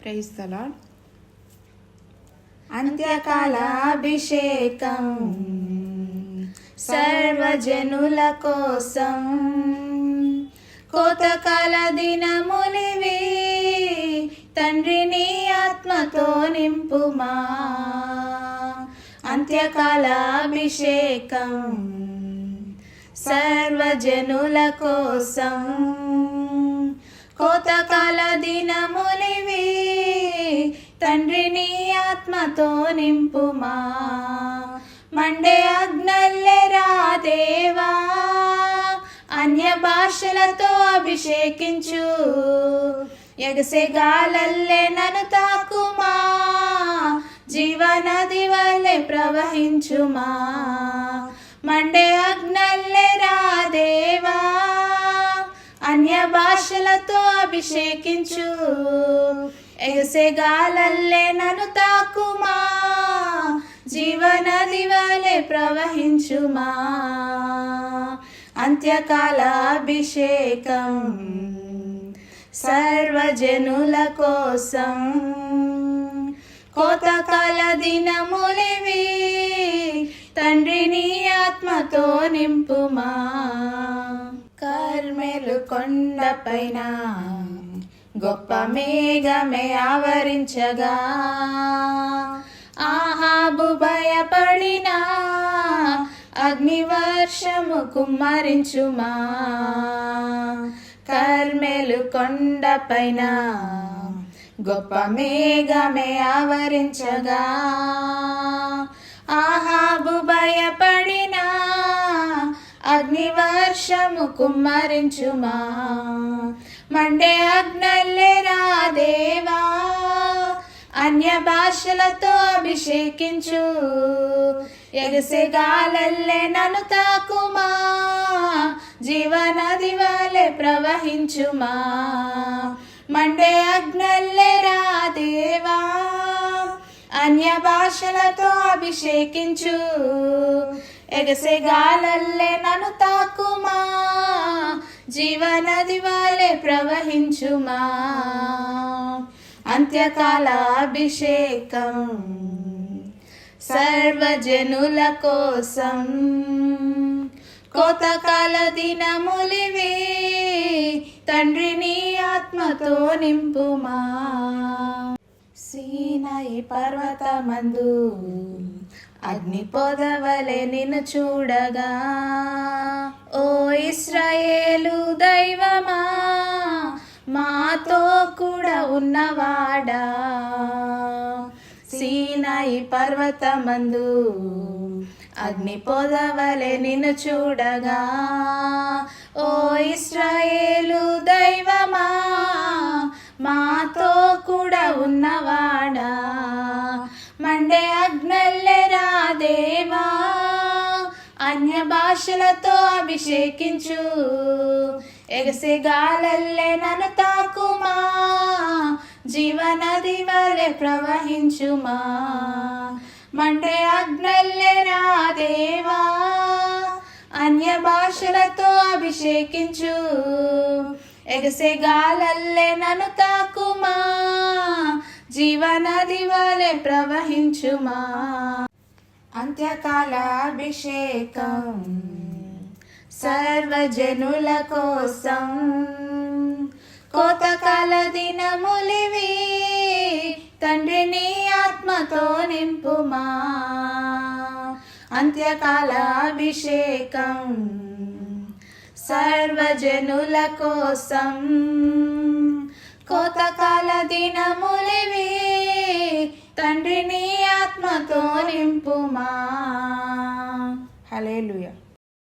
Praise the lord. అంత్యకాలాభిషేకం సర్వజనుల కోసం, కోతకాల దినములివి, తండ్రి నీ ఆత్మతో నింపుమా. అంత్యకాలాభిషేకం సర్వజనుల కోసం, కోతకాల దినములివి, తండ్రి నీ ఆత్మతో నింపుమా. మండే అగ్నల్లెరా దేవా, అన్య భాషలతో అభిషేకించు, ఎగసే గాలల్లే నన్ను తాకుమా, జీవనది వల్లే ప్రవహించుమా. మండే అగ్నల్లెరా దేవా, అన్య భాషలతో అభిషేకించు, ఎగసే గాలల్లే నన్ను తాకుమా, జీవనది వలె ప్రవహించుమా. అంత్యకాలాభిషేకం సర్వజనుల కోసం, కోతకాల దినములివి, తండ్రి నీ ఆత్మతో నింపుమా. కర్మెలు కొండపైన గొప్ప మేఘమే ఆవరించగా, ఆహాబు భయపడినా, అగ్నివర్షము కుమ్మరించుమా. కర్మెలు కొండపైన గొప్ప మేఘమే ఆవరించగా, ఆహాబు భయపడినా, అగ్నివర్షము కుమ్మరించుమా. మండే అగ్నల్లెరా దేవా, అన్య భాషలతో అభిషేకించు, ఎగసే గాలల్లే నన్ను తాకుమా, జీవనది వలె ప్రవహించుమా. మండే అగ్నల్లెరా దేవా, అన్య భాషలతో అభిషేకించు, ఎగసే గాలల్లే నన్ను తాకుమా, జీవనది వలె ప్రవహించుమా. అంత్యకాలాభిషేకం సర్వజనుల కోసం, కోతకాల దినములివి, తండ్రి నీ ఆత్మతో నింపుమా. సీనాయి పర్వతమందు అగ్ని పొదవలె నిన్ను చూడగా, ఓ ఇశ్రాయేలు దైవమా, మాతో కూడా ఉన్నవాడా. సీనాయి పర్వతమందు అగ్ని పొదవలె నిన్ను చూడగా, ఓ ఇశ్రాయేలు దైవమా, మాతో కూడా ఉన్నవాడా. మండే అగ్నల్లెరా దేవా, అన్య భాషలతో అభిషేకించు, ఎగసే గాలల్లే నన్ను తాకుమా, జీవనది వలె ప్రవహించుమా. మండే అగ్నల్లెరా దేవా, అన్య భాషలతో అభిషేకించు, ఎగసే గాలల్లే నన్ను తాకుమా, జీవనది వలె ప్రవహించుమా. అంత్యకాలాభిషేకం సర్వజనుల కోసం, కోతకాల దినములివి, తండ్రి నీ ఆత్మతో నింపుమా. అంత్యకాలాభిషేకం సర్వజనుల కోసం, కోతకాల దినములివి, తండ్రి నీ ఆత్మతో నింపుమా. హల్లెలూయా.